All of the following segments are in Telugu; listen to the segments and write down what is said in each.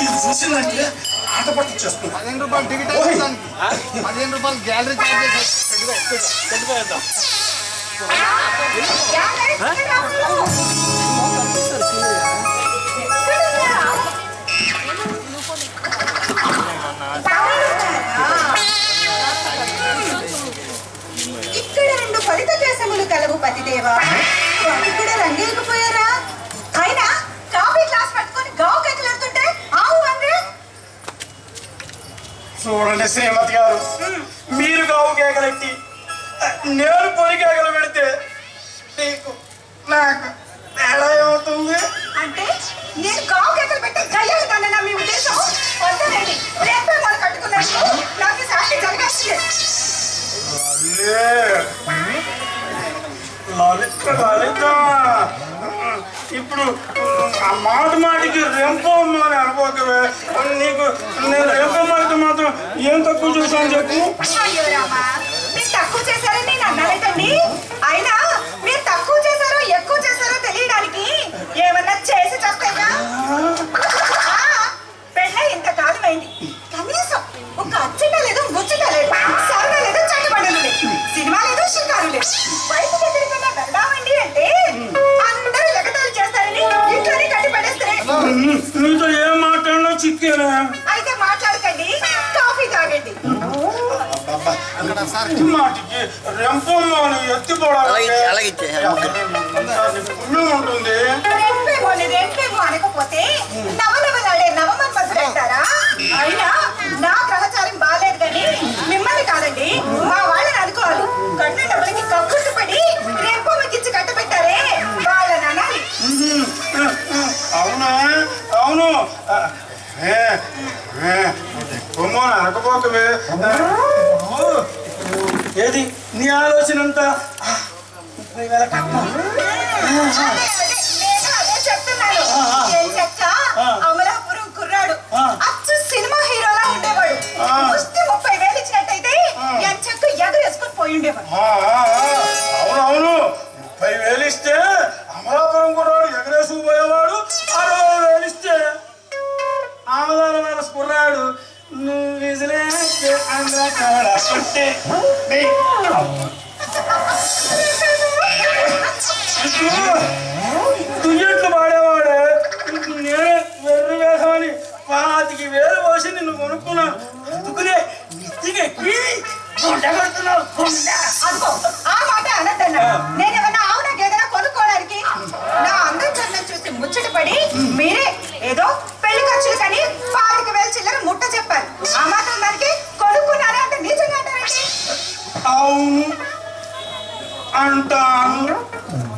ఇది చూసిందంటే ఆట పట్టించేస్తుంది. 15 రూపాయలు టికెట్ 15 రూపాయలు గ్యాలరీ ఇక్కడ 2 ఫలిత కేశములు కలవు పతిదేవా, వాటి కూడా రంగేయకపోయారా? అయినా కాఫీ గ్లాస్ పట్టుకొని గావు కేకలాడుతుంటే ఆవు అందే. చూడండి శ్రీమతి గారు, మీరు గావు కేకలెట్టి నేను పొలి కేకలు పెడితే నీకు నాకు తేడా ఏమవుతుంది? అంటే నేను గావు కేకలు పెట్టి గయ్యాలి కన్నా మీ ఉద్దేశం? వద్దనండి, రేపే మొదలు కట్టుకున్నట్టు నాకు శాస్త్రి జరగాల్సిందే. లలిత ఇప్పుడు ఆ మాటికి రెంపమ్మ అని అనుకోకవే. నీకు నేను రెంపమ్మకి మాత్రం ఏం తక్కువ చూసాను చెప్పు. అయ్యో రామా, మీరు తక్కువ చేశారని నేను అన్నాలేదండి. అయినా మీరు తక్కువ చేశారో ఎక్కువ చేశారో తెలియడానికి ఏమన్నా చేసి చేస్తాయినా? పెళ్ళ ఇంత కాలమైంది, కనీసం ఒక అచ్చట లేదు, ముచ్చట లేదు, సరదా లేదు, చట్టబడలు లేదు, సినిమా లేదు, షికారు లేదు. బయటకు ఎదురుకన్నా వెళ్దామండి అంటే అందరూ ఎగతాళి చేస్తారని ఇంట్లోనే కట్టి పడేస్తారే. నీతో ఏం మాట్లాడినా చిక్కేనా? అయితే మాట్లాడకండి, కాఫీ తాగండి. మాటికి రెంపమ్మ అని ఎత్తిపోవడానికి ఉంటుంది. రెంపేమో అనకపోతే నవనవలాడే నవమన్మధులు పెడతారా? అయినా నా గ్రహచారం బాగాలేదు కానీ మిమ్మల్ని కాదండి, మా వాళ్ళని అనుకోవాలి. కట్టిన డబ్బులకి కక్కుర్తి పడి రెంపమ్మకిచ్చి కట్టబెట్టారే వాళ్ళని అనాలి. అవునా? అవును. కొమ్మని అనకపోకవే. ఏది నీ ఆలోచన అంతా 30,000 కట్నం. అదే చెప్తున్నాను. ఏం చెక్క అమలాపురం కుర్రాడు అచ్చు సినిమా హీరోలా ఉండేవాడు. ముష్టి 30,000 ఇచ్చినట్టయితే ఎంచక్క ఎగరేసుకొని పోయి ఉండేవాడు. అవునవును, 30,000 ఇస్తే అమలాపురం కుర్రాడు ఎగరేసుకుపోయేవాడు. 60,000 ఇస్తే ఆమదాల కుర్రాడు నువ్వు విజిలేస్తే దుయ్యట్లు పాడేవాడే. నేనే వెర్రి వేసామని 25,000 పోసి నిన్ను కొనుక్కున్నాను. అందుకునే నెత్తికెక్కి కొడుతున్నావు. అదిగో ఆ మాట అనద్దన్నా. నేనేమన్నా అవునా ఏదైనా కొనుక్కోవడానికి? నా అందం చందం చూసి ముచ్చట పడి మీరే ఏదో పెళ్లి ఖర్చులు కానీ 25,000 చిల్లర ముట్ట చెప్పారు. ఆ మాత్రం దానికి కొనుక్కున్నారే అంటే నిజంగా అంటారండి? అవును అంటాను.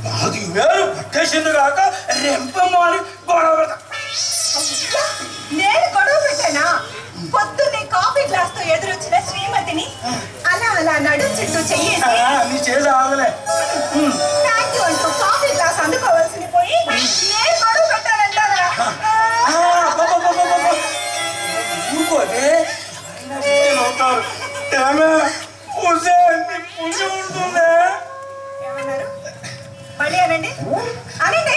10,000 పట్టేసింది కాక రెంపమ్మాలి గొడవ. నేను గొడవ పెట్టానా? పొద్దున్నే కాఫీ గ్లాస్ తో ఎదురొచ్చిన శ్రీమతిని అలా అలా నడు చుట్టూ చెయ్యేసి నీ చేసి ఆగలే. థ్యాంక్ యూ అంటూ కాఫీ గ్లాస్ అందుకోవాల్సింది పోయి నేను గొడవ పెట్టానంటారా? ఇంకోటి అవుతారు. ఏమే పూసే పూజ ఉంటుందే. ఏమన్నారు? మళ్ళీ అనండి అనండి.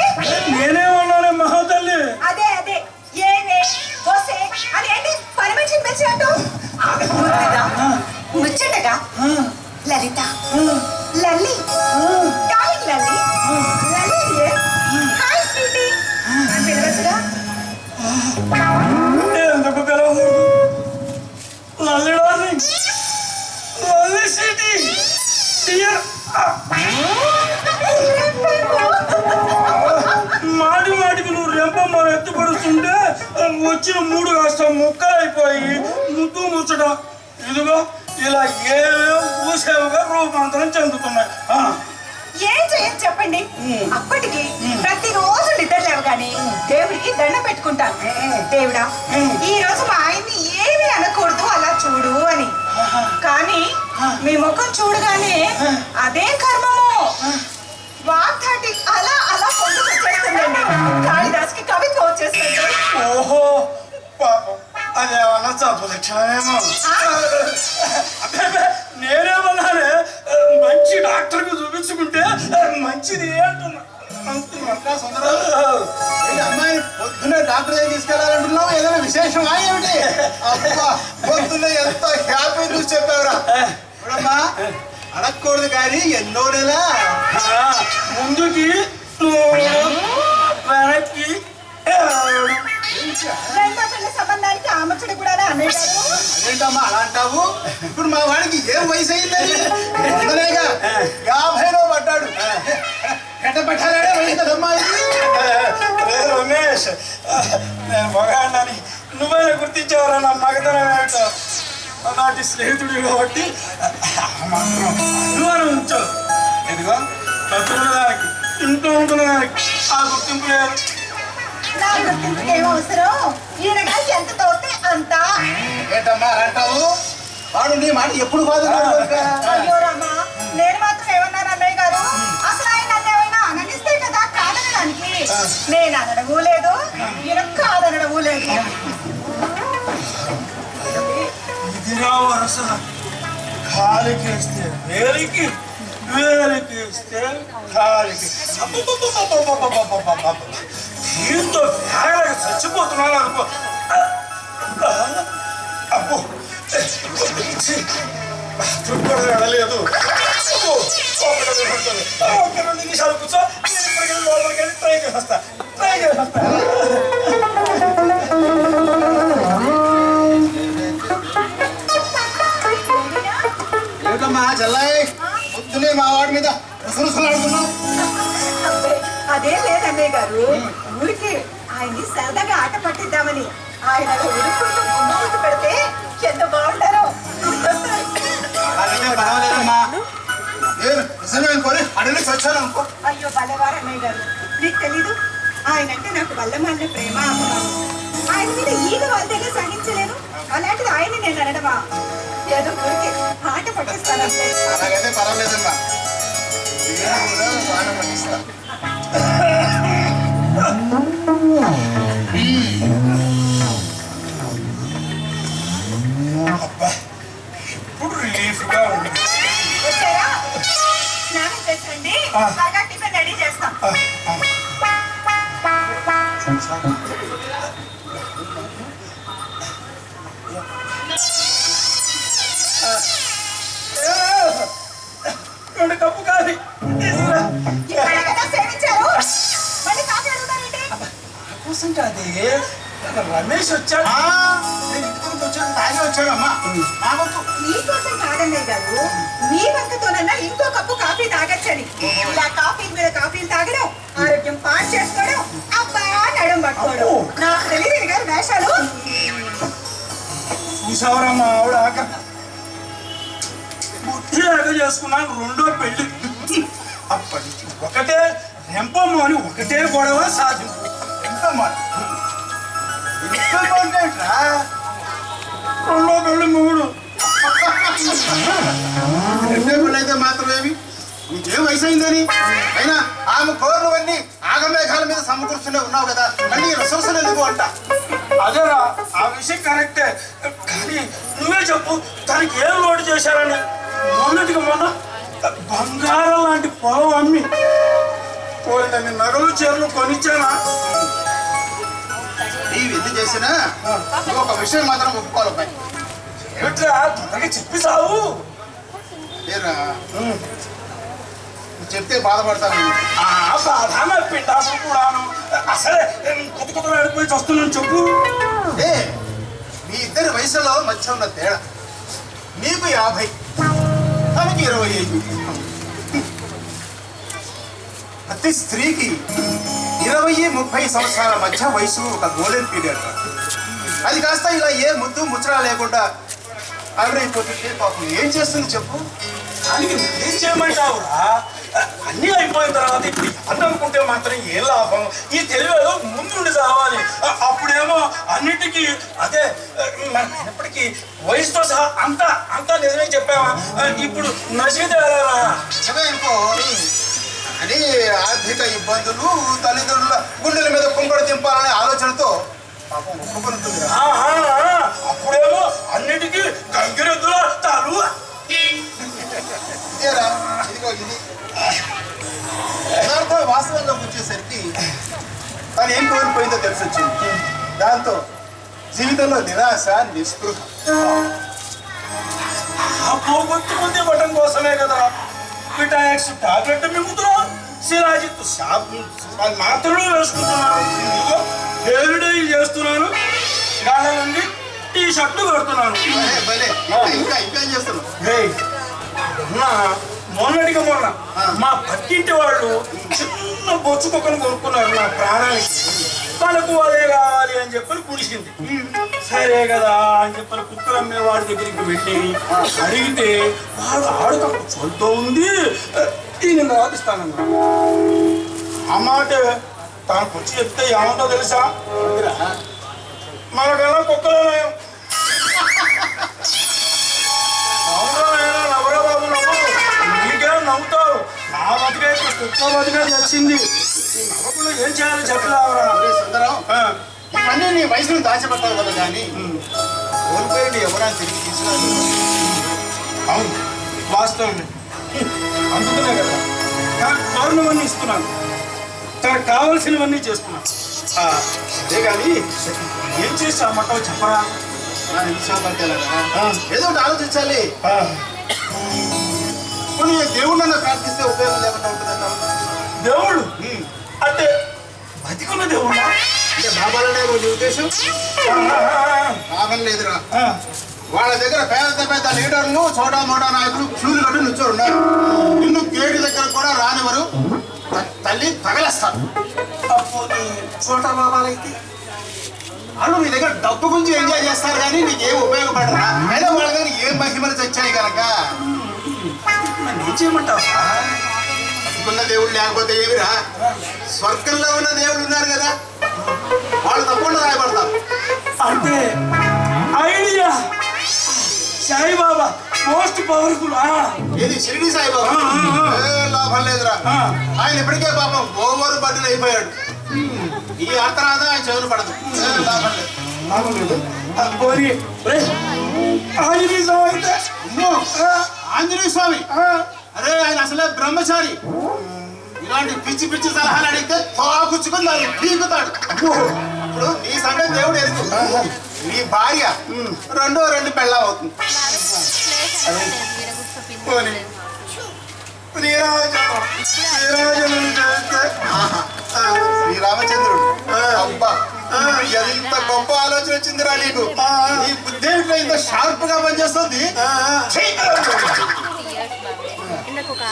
నేనేమన్నానే మహాతల్లి? అదే అదే ఏమే పోసే అదేంటి పని మనిషిని మెచ్చినట్టు ముచ్చటగా Lalitha Lalli darling Lalli Lalli hi sweetie అని పిలవచ్చుగా. ఎందుకు పిలవకూడదు? Lalli darling, Lalli sweetie dear. మాటికి నువ్వు రెంపమ్మ ఎత్తుపడుతుంటే వచ్చిన 3 కాస్త ముక్కలైపోయి ముద్దు ముచ్చట ఇదిగో ఇలా ఏమేమో పూసేవుగా రూపాంతరం చెందుతున్నాయి. ఏం చేయని చెప్పండి. అప్పటికి ప్రతిరోజు నిద్ర లేవగానే దేవుడికి దండం పెట్టుకుంటాను. దేవుడా, ఈ రోజు మా ఆయన్ని ఏమీ అనకూడదు, అలా చూడు అని. కానీ మీ ముఖం చూడగానే అదే కర్మము వాటి అలా అలా పొందుకు వచ్చేస్తుందండి. కాళిదాస్కి కవిత్వం వచ్చేస్తుంది. ఓహో పాపం, అదేమన్నా తప్పు లక్షణమేమో. నేనేమన్నానే మంచి డాక్టర్కి చూపించుకుంటే మంచిది అంటున్నా. అమ్మాయిని పొద్దున్నే డాక్టర్ దగ్గర తీసుకెళ్లాలంటున్నావు, ఏదైనా విశేషమా ఏమిటి? అబ్బా పొద్దున్నే ఎంతో హ్యాపీ న్యూస్ చెప్పావురా. చూడమ్మా, అడగకూడదు కానీ ఎన్నో నెల ముందుకి వెనక్కి రెండో పిల్ల సంబంధానికి ఆమచుడు కూడా అన్నయ్య గారు. అదేంటమ్మా అలా అంటావు? ఇప్పుడు మా వాడికి ఏం వయసు అయిందని? 50లో పడ్డాడు. ఎట్ట పెట్టాలనే వయసుదమ్మా ఇది. రమేష్, నేను మగాడిని నువ్వైనా గుర్తించేవారా నా మగతనం ఏమిటో? నాటి స్నేహితుడు కాబట్టి మాత్రం అనుమానం ఉంచావు. ఇదిగో చదువుకున్న దానికి ఇంట్లో ఉంటున్న దానికి ఆ గుర్తింపు లేదు. నా గుర్తింపుకి ఏం అవసరం? ఈయన గారికి ఎంత తోస్తే అంత. ఏంటమ్మా అలా అంటావు? వాడు నీ మాట ఎప్పుడు బాధపడు. అయ్యో రామా, నేను మాత్రం ఏమన్నాను అన్నయ్య గారు? అసలు ఆయన నన్ను ఏమైనా అననిస్తే కదా కాదనడానికి. నేను అనడము లేదు, ఈయన కాదనడము లేదు. ఇదిరా వరస. కాలికి వేస్తే వేలికి, వేలికి వేస్తే కాలికి. దీంతో వేగలకి చచ్చిపోతున్నాను అనుకో. అబ్బో బాత్రూమ్ వెళ్ళలేదు. ఒక 2 నిమిషాలు కూర్చో. నేను ఇప్పటికెళ్ళి లోపలికి వెళ్ళి ట్రై చేస్తా. ఏమిటమ్మా చెల్లాయి, పొద్దునే మా వాడి మీద రుసరుసలాడుతున్నావు? అదేం లేదు అన్నయ్య గారు, ఊరికి ఆయన్ని సరదాగా ఆట పట్టిద్దామని. ఆయన ఉరుకుంటూ ముందుకు పెడితే ఎంత బాగుంటారో. అలాగైతే పర్వాలేదమ్మా. నేను నిజమే అనుకోని అడిగి వచ్చాను అనుకో. అయ్యో భలేవారు అన్నయ్య గారు, నీకు తెలీదు, ఆయన అంటే నాకు వల్లమన్న ప్రేమ అభిమానం. ఆయన మీద ఈగ వాళ్ళగా సహించలేను. అలాంటిది ఆయన నేను అనడమా? ఏదో ఊరికి ఆట పట్టిస్తానంటే. అలాగైతే పర్వాలేదమ్మా, నేను కూడా బాగా పట్టిస్తా. అబ్బా, ఇప్పుడు రిలీఫ్గా ఉంది. వచ్చారా? స్నానం చేసండి, బాగా టిఫిన్ రెడీ చేస్తాం. రెండు కప్పు కాఫీ తీసుకురా. ఇక్కడ కదా సేవించారు, మళ్ళీ కాఫీ అడుగుతారేంటి? కోసం కాదే, రమేష్ వచ్చాడు. నేను ఇంటి నుంచి వచ్చాను, తాగి వచ్చాడు అమ్మా. నా వంతు మీకోసం కాదన్నయ్య గారు, మీ వంకతోనన్నా ఇంకో కప్పు కాఫీ తాగొచ్చని. ఇలా కాఫీ మీద కాఫీలు తాగడం, ఆరోగ్యం పాడు చేసుకోవడం, అబ్బా నడుం పట్టుకోవడం. నాకు తెలియదు గారు వేషాలు. చూసావరా మా ఆవిడ ఆక బుద్ధి ఎగ చేసుకున్నాను. రెండో పెళ్లి. అప్పటి నుంచి ఒకటే రెంపమ్మ అని ఒకటే గొడవ సాధింపు. ఎంతమ్మా రెండో పెళ్లి మూడు. అయితే మాత్రమేమి నీకేం వయసు అయిందని? అయినా ఆమె కోర్లువన్నీ ఆగమేఘాల మీద సమకూర్చునే ఉన్నావు కదా, మళ్ళీ రసరసలు ఎందుకు అంట? అదేరా, ఆ విషయం కరెక్టే. కానీ నువ్వే చెప్పు, తనకి ఏం లోటు చేశారని. మొన్నటికి మొన్న బంగారం లాంటి పొలం అమ్మి పోయిందని నగలు చీరలు కొనిచ్చానా? నీవు ఎందుకు చేసినా నువ్వు ఒక విషయం మాత్రం ఒప్పుకోవాలి అబ్బాయి. ఏమిట్రా త్వరగా చెప్పి సావు. లేరా, నువ్వు చెప్తే బాధపడతాను. బాధాన పిండాసు కూడాను. అసలే కొత్త కొత్త వెళ్ళిపోయి వస్తున్నాను చెప్పు. ఏ మీ ఇద్దరి వయసులో మధ్య ఉన్న తేడా, నీకు 50, తనకి 25. ప్రతి స్త్రీకి 20-30 సంవత్సరాల మధ్య వయసు ఒక గోల్డెన్ పీరియడ్. అది కాస్త ఇలా ఏ ముద్దు ముచ్చరా లేకుండా ఆవిరైపోతుంటే పాపం ఏం చేస్తుంది చెప్పు? దానికి ఏం చేయమంటావురా? అన్నీ అయిపోయిన తర్వాత ఇప్పుడు అన్న అనుకుంటే మాత్రం ఏం లాభం? ఈ తెలివేదో ముందుండి చావాలి. అప్పుడేమో అన్నిటికీ అదే. మనప్పటికీ వయసుతో సహా అంతా అంతా నిజమే చెప్పావా? ఇప్పుడు నశితే నిజమే అనుకో, అని ఆర్థిక ఇబ్బందులు, తల్లిదండ్రుల గుండెల మీద కుంపడి దింపాలనే ఆలోచనతో పాపం ఒప్పుకొని ఉంటుంది. అప్పుడేమో అన్నిటికీ గంగిరెద్దుల తాలు. ఇదేరా కానీ ఏం కోల్పోయిందో తెలిసి వచ్చింది. దాంతో జీవితంలో నిరాశ, నిస్పృహ. ఆ పోగొట్టుకుంది ఇవ్వటం కోసమే కదా విటాక్స్ టాబ్లెట్ మింగుతున్నాం, సిరాజిత్ మాత్రలు వేసుకుంటున్నాను, హెయిర్ చేస్తున్నాను, గాళ్ళ నుండి టీ షర్ట్లు పెడుతున్నాను. భలే, ఇంకా ఇంకా ఏం చేస్తున్నావు? మొన్నటిగా మొన్న మా పక్కింటి వాళ్ళు చిన్న బొచ్చు కుక్కను కొనుక్కున్నారు నా ప్రాణానికి. మనకు అదే కావాలి అని చెప్పని కురిసింది. సరే కదా అని చెప్పని కుక్కలు అమ్మే వాడి దగ్గరికి వెళ్ళి అడిగితే వాడు ఆడుక చదువుతూ ఉంది, దీన్ని రాపిస్తానన్నా. ఆ మాట తనకు వచ్చి చెప్తే ఏమంటో తెలుసా, మనకన్నా కుక్కలు నవ్వరా బాబు నవ్వు, నీకేం నవ్వుతావు, నా బతికే కుక్క బతికే నచ్చింది, నవ్వకుండా ఏం చేయాలి చెప్పలేవరా. సుందరం, ఇవన్నీ నీ వయసును దాచిపెట్టాలి కదా, కానీ కోల్పోయింది ఎవరైనా తిరిగి తీసుకురాదు. అవును వాస్తవమే, అందుకనే కదా నాకు కారణమన్నీ ఇస్తున్నాను, తనకు కావలసినవన్నీ చేస్తున్నాను. అదే కానీ ఏం చేసామంటావు చెప్పరా. నా విషయం పట్టేలాగా ఏదో ఒకటి ఆలోచించాలి. కొన్ని దేవుళ్ళన్నా ప్రార్థిస్తే ఉపయోగం లేకుండా ఉంటుందన్నావు. దేవుడు అంటే బతికున్న దేవుడా? అంటే బాబాలనే నీ ఉద్దేశం? బాబా లేదురా, వాళ్ళ దగ్గర పెద్ద పెద్ద లీడర్లు, చోటా మోటా నాయకులు క్యూలు కట్టి నుంచో ఉన్నారు. నిన్ను గేటు దగ్గర కూడా రానివ్వరు, తల్లి తగలేస్తారు. చోటా బాబాలైతే వాళ్ళు నీ దగ్గర డబ్బు గురించి ఎంజాయ్ చేస్తారు, కానీ నీకేం ఉపయోగపడరా. అయినా వాళ్ళ దగ్గర ఏం మహిమలు తెచ్చాయి కనుక ఏం చేయమంటావు? ఉన్న దేవుడు లేకపోతే ఏమిరా, స్వర్గంలో ఉన్న దేవుడు ఉన్నారు కదా, వాళ్ళు తప్పకుండా రాయబడతారు. అంటే ఐడియా సాయిబాబా మోస్ట్ పవర్ఫుల్. ఏది షిరిడి సాయిబాబా? లాభం లేదురా, ఆయన ఇప్పటికే పాపం ఓవర్ బడ్డీలు అయిపోయాడు. ఈ అర్థరాధ ఆయన చెవులు పడదు, లాభం లేదు. లాభం లేదు. ఆంజనేయ స్వామి అయితే ఆంజనేయ స్వామి, అరే ఆయన అసలే బ్రహ్మచారి. ఇలాంటి పిచ్చి పిచ్చి సలహాలు అడిగితే తోకుచ్చుకుని దాన్ని పీకుతాడు. ఇప్పుడు నీ సంగతి దేవుడు ఎదుగు, నీ భార్య రెండు పెళ్ళం అవుతుంది. శ్రీరామచంద్రుడు, అబ్బా ఎంత గొప్ప ఆలోచన వచ్చిందిరా నీకు. నీ బుద్ధి ఇంత షార్ప్ గా పనిచేస్తుంది.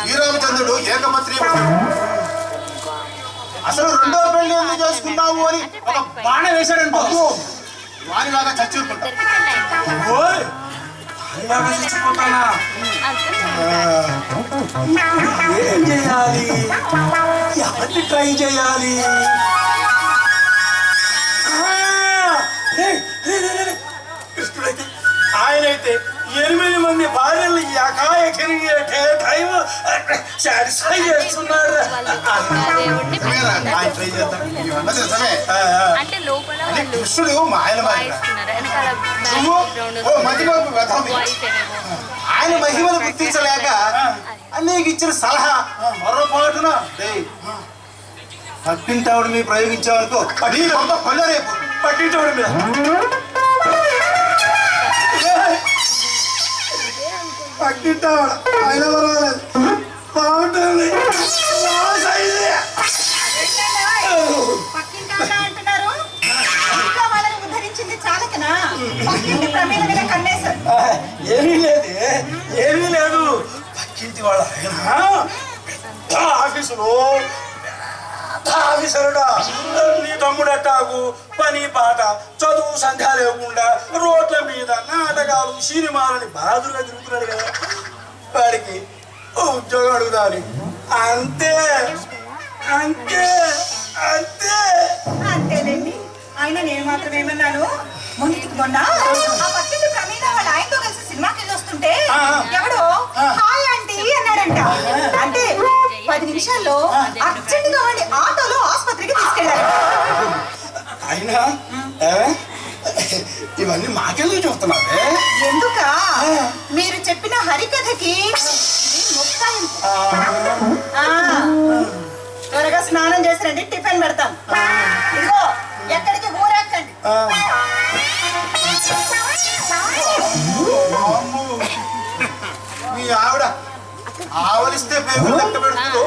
శ్రీరామచంద్రుడు ఏకమత్రి, అసలు రెండో పెళ్లి ఎందుకు చేసుకున్నావు అని ఒక బాణ వేశాడనుకో, వారిలాగా చచ్చిపోతా. ఏం చేయాలి, ఎవరిని ట్రై చేయాలి? కృష్ణుడైతే ఆయనైతే 8 మంది భార్యలు టైం సాటిస్ఫై చేస్తున్నాడు. కృష్ణుడు ఆయన ఆయన మహిమను గుర్తించలేక నీకు ఇచ్చిన సలహా మరోపాటున పట్టింటావుడు మీరు ప్రయోగించావనుకో, కొల్లరేపు పట్టింటాడు మీద పట్టింటాడు ఆయన పర్వాలేదు, బాగుంటుంది. అంటున్నారు వాళ్ళని ఉద్ధరించింది చాలకనా? పక్కింటి ప్రమేణ మీద కన్నేశారు. ఏమీ లేదు పక్కింటి వాళ్ళ ఆయన పెద్ద ఆఫీసులో ఆఫీసరుడా, నీ తమ్ముడట్టాకు పని పాట చదువు సంధ్య లేకుండా రోడ్ల మీద నాటకాలు సినిమాలని బాధుగా తిరుగుతున్నాడు కదా, వాడికి ఉద్యోగం అడుగుదాని. అంతే అంతే అంతే అంతేలేండి. ఆయన నేను మాత్రం ఏమన్నాను, మొన్నటికి మొన్న ఆ పక్కింటి ప్రమీణ వాళ్ళ ఆయనతో కలిసి సినిమాకి వెళ్ళి వస్తుంటే ఎవడో హాయ్ ఆంటీ అన్నాడంట. అంటే 10 నిమిషాల్లో అర్జెంటుగా వాడిని ఆటోలో ఆసుపత్రికి తీసుకెళ్ళారు. అయినా ఇవన్నీ మాకెళ్ళి చూస్తున్నావే? ఎందుక మీరు చెప్పిన హరికథకి త్వరగా స్నానం చేసిరండి, టిఫిన్ పెడతాను. ఇదిగో మీ ఆవిడ ఆవలిస్తే పేగులు లెక్క పెడుతుందో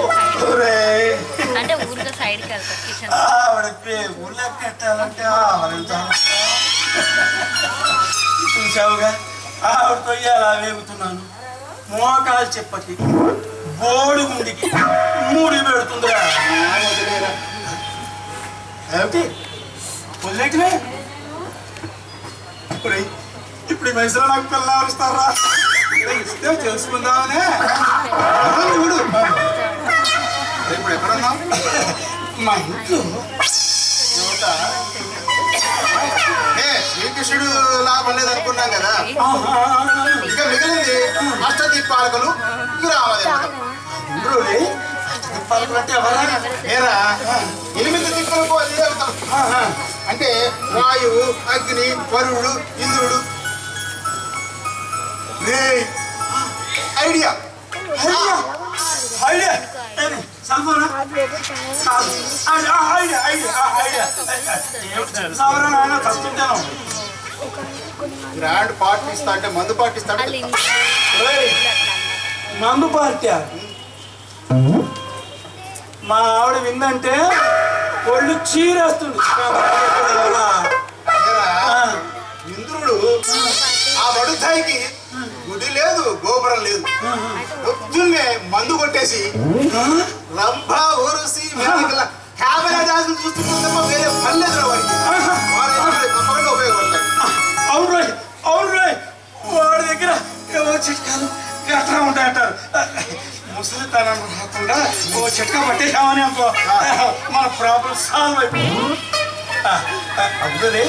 అంటే ఊరిలో సైడ్కి వెళ్తారు కిచెన్ ఆవిడ పేగులు లెక్క పెట్టాలంటే ఆవలించాలి. చూసావుగా ఆవిడతో ఎలా వేగుతున్నాను. మోకాలు చెప్పకి బోడి గుండికి మూడి పెడుతుందిరా. ఏమిటి వదిలేటివే ఇప్పుడు ఈ వయసులో నాకు పిల్లలు ఇస్తారా? ఇస్తే చేసుకుందామనే. చూడు ఇప్పుడు ఎక్కడున్నావు? మా ఇంట్లో శ్రీకృష్ణుడు లాభం లేదనుకున్నాం కదా. ఇక మిగిలింది అష్టదీపాలకులు గ్రామదేవతలు. అష్టదీపాలకులు అంటే ఎవరా? ఏరా 8 దిక్కులకు అధిదేవతలు. అంటే వాయువు, అగ్ని, వరుణుడు, ఇంద్రుడు. ఐడియా ఐడియా గ్రాండ్ పార్టీ ఇస్తా అంటే మందు పార్టీ ఇస్తా. మందు పార్టీ మా ఆవిడ విందంటే ఒళ్ళు చీరేస్తుంది. ఇంద్రుడు ఆ బడుతాయికి గుడి లేదు, గోపురం లేదు. పొద్దున్నే మందు కొట్టేసి రంభా ఊరుసి కెమెరా దాసులు చూస్తుంటే వేరే పని లేదు తప్పకుండా ఉపయోగపడతాయి. అవును రోయ్, అవును రోయ్. వాడి దగ్గర ఏవో చిట్కాలు ఎట్లా ఉంటాయంటారు. ముసలితనం రాకుండా ఓ చిట్కా పట్టేసామని అనుకో మన ప్రాబ్లం సాల్వ్ అయిపోయింది. అప్పుడే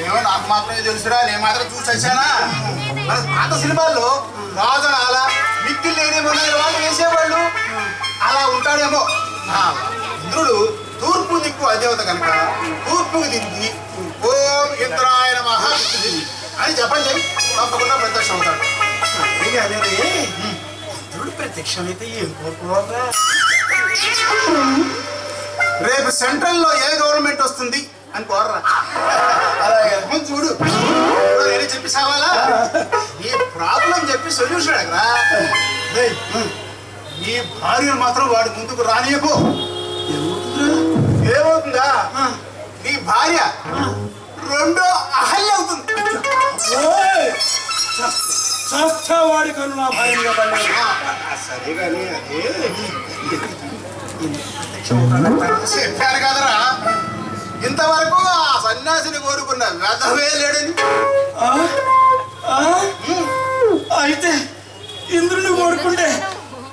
ఏమో నాకు మాత్రమే తెలుసురా, నేను మాత్రం చూసి వచ్చానా. మన పాత సినిమాల్లో రాజనాల మిక్కిలు లేని మొదలైన వాళ్ళు వేసేవాళ్ళు అలా ఉంటాడేమో. ఇంద్రుడు తూర్పు దిక్కు అదేవత కనుక తూర్పుకు దింది ఓం ఇంద్రాయ నమః అని చెప్పండి చెప్పి తప్పకుండా ప్రత్యక్షం అవుతాడు. అదే ఇంద్రుడు ప్రత్యక్షమైతే ఏం కోరుకోవాలా? రేపు సెంట్రల్లో ఏ గవర్నమెంట్ వస్తుంది అని కోర్రా. అలాగే చూడు నేనే చెప్పి సావాలా? ఈ ప్రాబ్లం చెప్పి సొల్యూషన్ అడగరా. ఈ భార్యను మాత్రం వాడి ముందుకు రానియకు. ఏమవుతుందా? నీ భార్య రెండో అహల్య అవుతుంది. వాడి కను నా భార్య సరే కానీ అదే చెప్పాను కదరా, ఇంతవరకు ఆ సన్యాసిని కోరుకున్న వ్యధవే లేడని. అయితే ఇంద్రుని కోరుకుంటే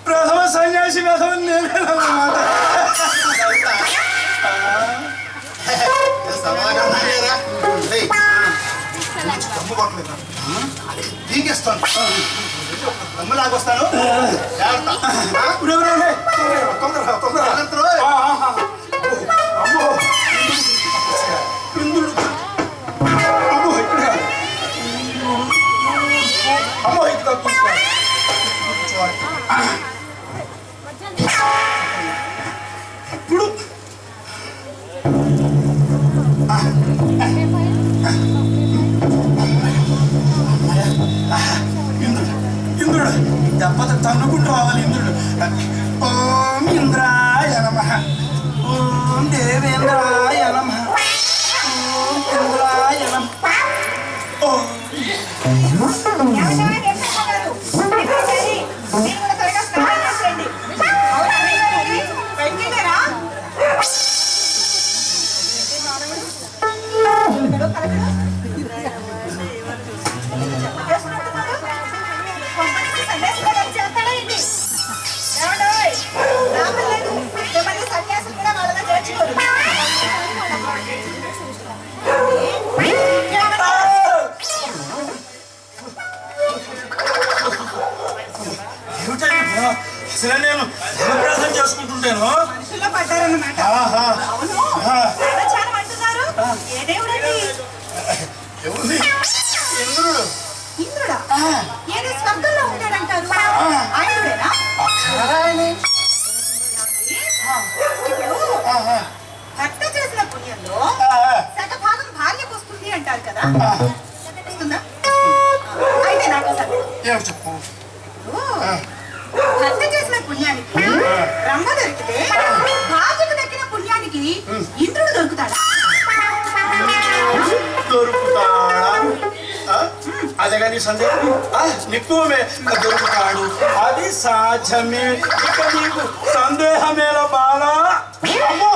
ప్రథమ సన్యాసి వ్యధవని నేనేనన్నమాట. దమ్ము కొట్టలేదు, తీకేస్తాను. దమ్ము లాగొస్తాను. ఇంద్రుడు అమ్మో ఇక్కడ అమ్మో ఇక్కడ ఇప్పుడు ఇంద్రుడు దెబ్బత తన్నుకుంటూ రావాలి. ఇంద్రుడు ఓం ఇంద్రాయ నమః, ఓం దేవేంద్రాయ నమః, ఓం ఇంద్రాయ నమః. సన్యాసులు కూడా వాళ్ళగా చేర్చుకోరు. అసలు నేను ధనప్రాసం చేసుకుంటుంటాను. మనుషుల్లో పడ్డారన్నమాట. అవును, చాలా అంటున్నారు. ఏ దేవుడండి? ఎవరిది? ఇంద్రుడు. ఇంద్రుడా? ఏదో స్వర్గంలో ఉంటాడంటారు. ఆయనడేనా? ఇప్పుడు భర్త చేసిన పుణ్యంలో అంటారు కదా వస్తుందా? అయితే నాకు సంగతి ఏం చెప్పు భర్త చేసిన పుణ్యానికి రంగ దొరికితే భార్యకు దక్కిన పుణ్యానికి ఇంద్రుడు దొరుకుతాడా? దొరుకుతాడా? అదే కానీ సందేహం నిక్కువమే దొరుకుతాడు, అది సాధ్యమే. ఇక నీకు సందేహమేలా బాలా? అమ్మో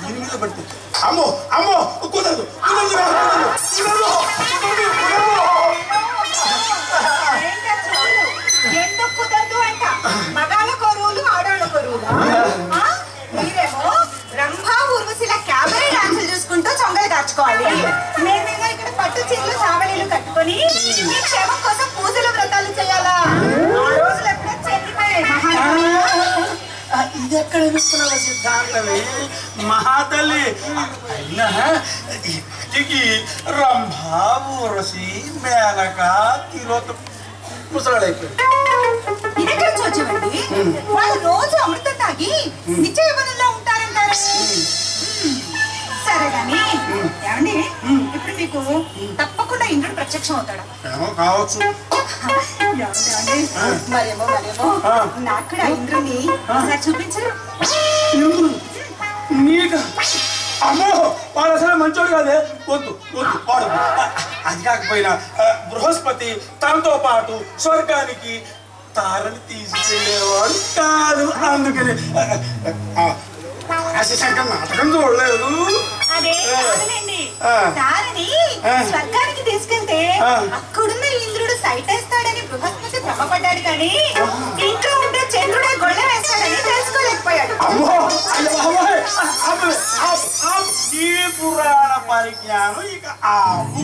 దీని మీద పడితే అమ్మో అమ్మో కుదరదు కుదరదు ఎందుకు కుదరదు అంట? మగాళ్ళ కొరువులు ఆడవాళ్ళ కొరువులు. మీరేమో రంభా ఊర్వశిల క్యాబరే డాన్సులు చూసుకుంటూ చొంగలు దాచుకోవాలి. మేమేమో ఇక్కడ పట్టు చీరలు సావళీలు కట్టుకొని మీ క్షేమం కోసం పూజలు వ్రతాలు చేయాలా? ఆ రోజులు ఎప్పుడో చెల్లిపోయాయి మహారాజు. ఇది ఎక్కడ విస్తున్న సిద్ధాంతమే మహాతల్లి. అయినా ఇంటికి రంభా ఊర్వశి మేనక తిరోత ముసలాడైపోయింది. ఇదెక్కడ చూచవండి? వాళ్ళు రోజు అమృతం తాగి నిత్య యవ్వనంలో ఉంటారంటారు. సరే గాని ఏమండి, ఇప్పుడు మీకు తప్పకుండా ఇంద్రుడు ప్రత్యక్షం అవుతాడా? ఏమో కావచ్చు. మరేమో నాకు కూడా ఇంద్రుడిని ఒకసారి చూపించరు? నీక అమ్మో వాడు అసలు మంచోడు కాదే. వద్దు వద్దు వాడు. అది కాకపోయినా బృహస్పతి తనతో పాటు స్వర్గానికి తారని తీసుకెళ్ళేవాడు కాదు. అందుకని శంకర్ నాటకం చూడలేదు. అదే కాదులేండి, తారని స్వర్గానికి తీసుకెళ్తే అక్కడున్న ఇంద్రుడు సైట్ వేస్తాడని బృహస్పతి భ్రమపడ్డాడు, కానీ ఇంట్లో ఉంటే చంద్రుడే గొళ్ళ వేస్తాడని తెలుసుకోలేకపోయాడు. ఈ పురాణ పరిజ్ఞానం ఇక ఆపు.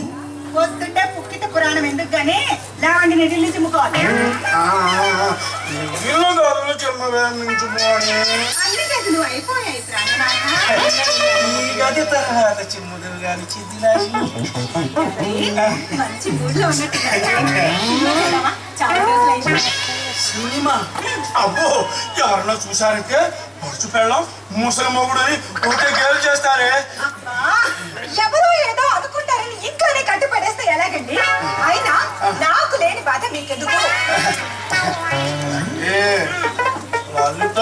పొద్దుంటే పుక్కిట పురాణం ఎందుకు గానీ లేవండి నిధుల్ని చిమ్ముకోవాలి. అన్ని గదులు అయిపోయాయి గది తర్వాత చిమ్ముదురు గాని మంచి మూడ్లో ఉన్నట్టు చాలా రోజులు సినిమా. అబ్బో ఎవరన్నా చూసారంటే పడుచు పెళ్ళం ముసలి మొగుడు అని ఒకటే గేలు చేస్తారే. ఎవరో ఏదో అనుకుంటారని ఇంట్లోనే కట్టు పడేస్తే ఎలాగండి? అయినా నాకు లేని బాధ మీకెందుకు? లలిత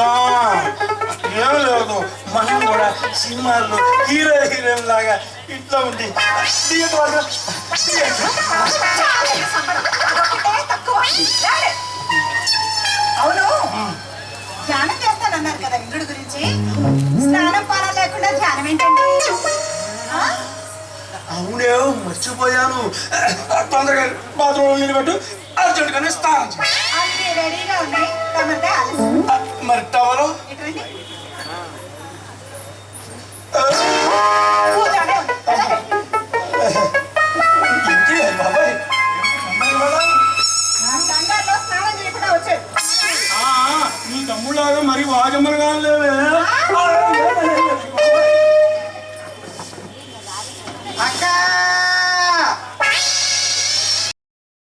ఏం లేదు, మనం కూడా సినిమాల్లో హీరోయిన్ లాగా ఇట్లా ఉంది. అవును, ధ్యానం చేస్తానన్నారు కదా ఇంద్రుడి గురించి. స్నానం పానం లేకుండా ధ్యానం ఏంటండి? అవునే మర్చిపోయాను. తొందరగా బాత్రూంలో నిలబెట్టు, అర్జెంట్ గానే స్నానం చేయి.